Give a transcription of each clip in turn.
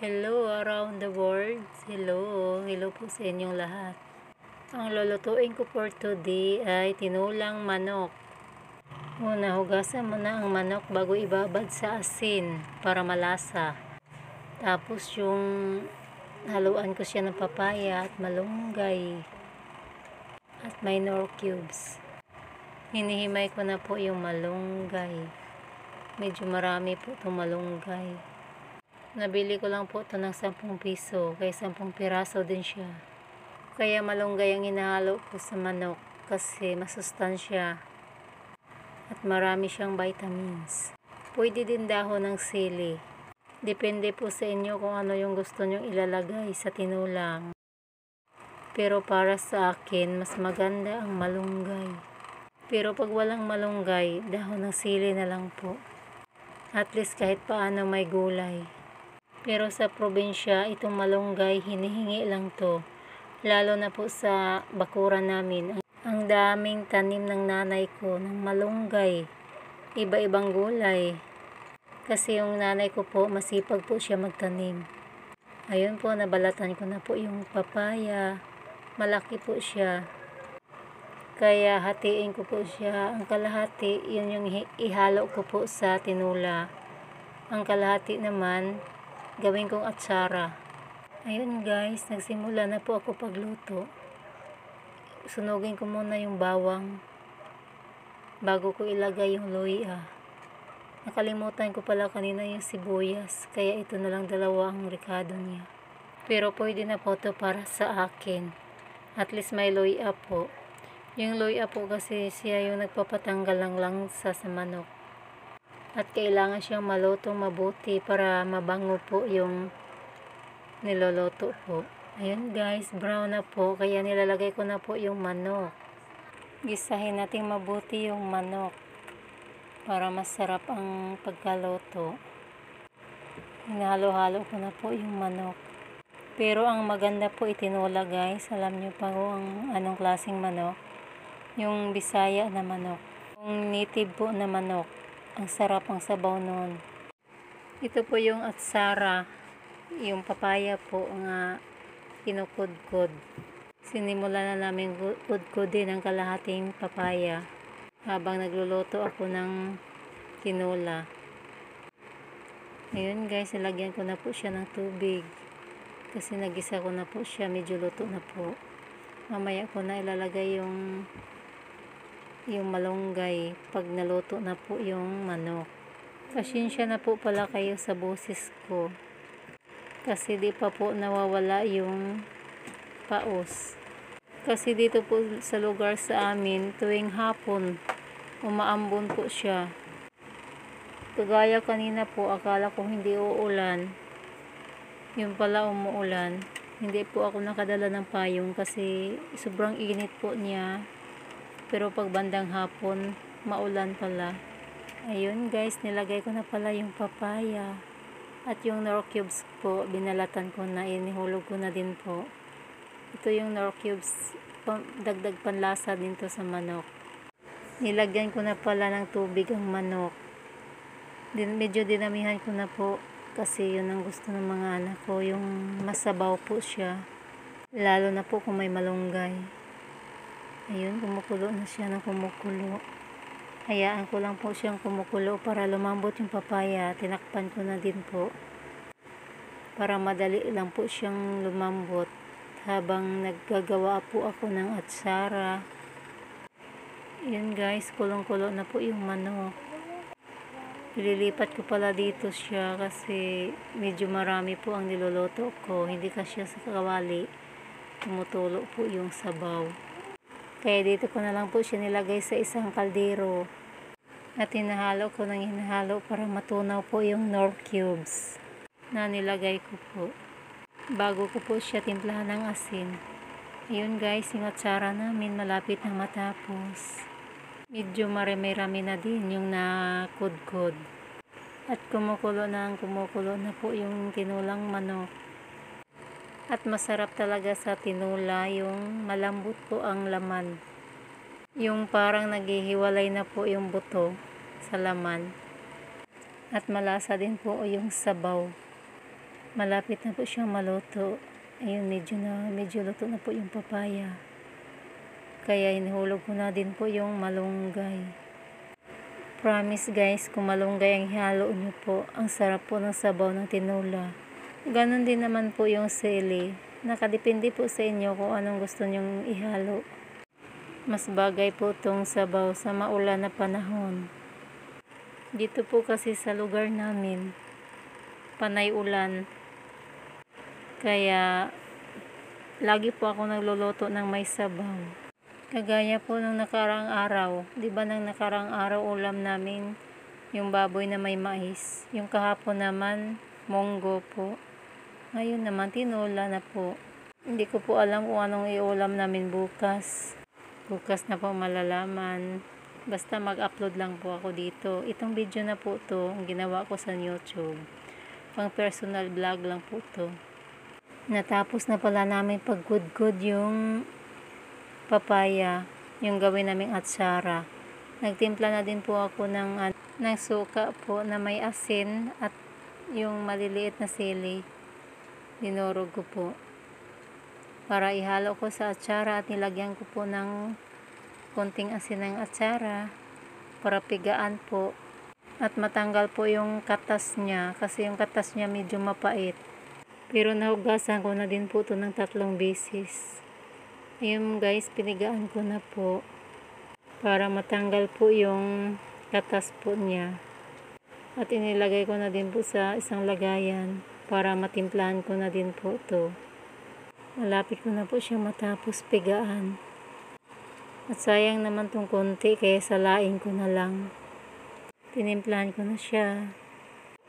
Hello around the world. Hello po sa inyong lahat. Ang lulutuin ko for today ay tinulang manok. Una, hugasan mo na ang manok bago ibabad sa asin para malasa. Tapos yung haluan ko siya ng papaya at malunggay at may nor cubes. Hinihimay ko na po yung malunggay. Medyo marami po itong malunggay. Nabili ko lang po ito ng 10 piso, kaya 10 piraso din siya. Kaya malunggay ang hinahalo ko sa manok kasi masustansya at marami siyang vitamins. Pwede din dahon ng sili. Depende po sa inyo kung ano yung gusto nyong ilalagay sa tinulang. Pero para sa akin, mas maganda ang malunggay. Pero pag walang malunggay, dahon ng sili na lang po. At least kahit paano may gulay. Pero sa probinsya, itong malunggay, hinihingi lang to. Lalo na po sa bakuran namin. Ang daming tanim ng nanay ko ng malunggay. Iba-ibang gulay. Kasi yung nanay ko po, masipag po siya magtanim. Ayun po, nabalatan ko na po yung papaya. Malaki po siya. Kaya hatiin ko po siya. Ang kalahati, yun yung ihalo ko po sa tinula. Ang kalahati naman, gawin kong atsara. Ayun guys, nagsimula na po ako pagluto. Sunugin ko muna yung bawang bago ko ilagay yung luya. Nakalimutan ko pala kanina yung sibuyas, kaya ito na lang dalawa ang rekado niya. Pero pwede na po ito para sa akin. At least may luya po. Yung luya po kasi siya yung nagpapatanggal ng langsa sa manok. At kailangan siyang malutong mabuti para mabango po yung niloloto po. Ayun guys, brown na po. Kaya nilalagay ko na po yung manok. Gisahin natin mabuti yung manok para masarap ang pagkaluto. Hinalo-halo ko na po yung manok. Pero ang maganda po itinula guys. Alam nyo pa kung anong klaseng manok? Yung Bisaya na manok. Yung native po na manok. Ang sarap ang sabaw nun. Ito po yung atsara. Yung papaya po nga kinukudkod. Sinimula na namin kudkudin ang kalahating papaya habang nagluluto ako ng tinula. Ayun guys, nilagyan ko na po siya ng tubig. Kasi nagisa ko na po siya, medyo luto na po. Mamaya ko na ilalagay yung malunggay pag naluto na po yung manok. Pasensya na po pala kayo sa boses ko. Kasi di pa po nawawala yung paos. Kasi dito po sa lugar sa amin, tuwing hapon, umaambon po siya. Kagaya kanina po, akala ko hindi uulan. Yun pala umuulan. Hindi po ako nakadala ng payong kasi sobrang init po niya. Pero pag bandang hapon, maulan pala. Ayun guys, nilagay ko na pala yung papaya. At yung nor cubes po, binalatan ko na, inihulog ko na din po. Ito yung nor cubes, dagdag panlasa din to sa manok. Nilagyan ko na pala ng tubig ang manok. Medyo dinamihan ko na po kasi yun ang gusto ng mga anak ko, yung masabaw po siya. Lalo na po kung may malunggay. Ayun, kumukulo na siya ng kumukulo. Hayaan ko lang po siyang kumukulo para lumambot yung papaya. Tinakpan ko na din po. Para madali lang po siyang lumambot. Habang naggagawa po ako ng atsara. Yun guys, kulong-kulo na po yung manok. Ililipat ko pala dito siya kasi medyo marami po ang niluluto ko. Hindi kasi sa kawali. Tumutulo po yung sabaw. Kaya dito ko na lang po siya nilagay sa isang kaldero. At hinahalo ko ng hinahalo para matunaw po yung nor cubes na nilagay ko po. Bago ko po siya timplahan ng asin. Ayun guys, yung atsara namin malapit na matapos. Medyo marami-rami na din yung nakudkod. At kumukulo na po yung tinulang manok. At masarap talaga sa tinula yung malambot po ang laman. Yung parang naghihiwalay na po yung buto sa laman. At malasa din po yung sabaw. Malapit na po siyang maluto. Ayun, medyo luto na po yung papaya. Kaya hinihulog ko na din po yung malunggay. Promise guys, kung malunggay ang ihalo nyo po, ang sarap po ng sabaw ng tinola. Ganon din naman po yung sili. Nakadepende po sa inyo kung anong gusto nyong ihalo. Mas bagay po tong sabaw sa maulan na panahon. Dito po kasi sa lugar namin, panay ulan. Kaya lagi po ako nagluluto ng may sabaw. Kagaya po nung nakaraang araw. 'Di ba nang nakaraang araw ulam namin yung baboy na may mais. Yung kahapon naman munggo po. Ngayon naman tinola na po. Hindi ko po alam kung anong iulam namin bukas. Bukas na po malalaman. Basta mag-upload lang po ako dito. Itong video na po to, ang ginawa ko sa YouTube. Pang personal vlog lang po to. Natapos na pala namin paggudgud yung papaya, yung gawin naming atsara. Nagtimpla na din po ako ng suka po na may asin at yung maliliit na sili. Dinurog ko po. Para ihalo ko sa atsara at nilagyan ko po ng konting asin ng atsara para pigaan po. At matanggal po yung katas niya kasi yung katas niya medyo mapait. Pero nahugasan ko na din po ito ng 3 beses. Ayun guys, pinigaan ko na po. Para matanggal po yung katas po niya. At inilagay ko na din po sa isang lagayan. Para matimplahan ko na din po ito. Malapit ko na po siya matapos pigaan. At sayang naman tong konti kaya salain ko na lang. Tinimplahan ko na siya.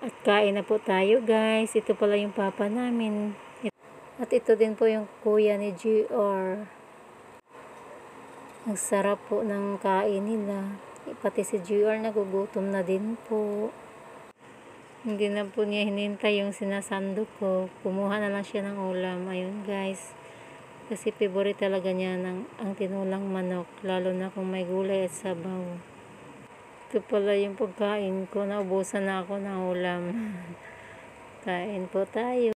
At kain na po tayo guys. Ito pala yung papa namin. At ito din po yung kuya ni GR. Ang sarap po ng kain nila. Pati si GR nagugutom na din po. Hindi na po niya hinintay yung sinasando ko. Kumuha na lang siya ng ulam. Ayun guys. Kasi favorite talaga niya ang tinulang manok. Lalo na kung may gulay at sabaw. Ito pala yung pagkain ko. Naubusan na ako ng ulam. Kain po tayo.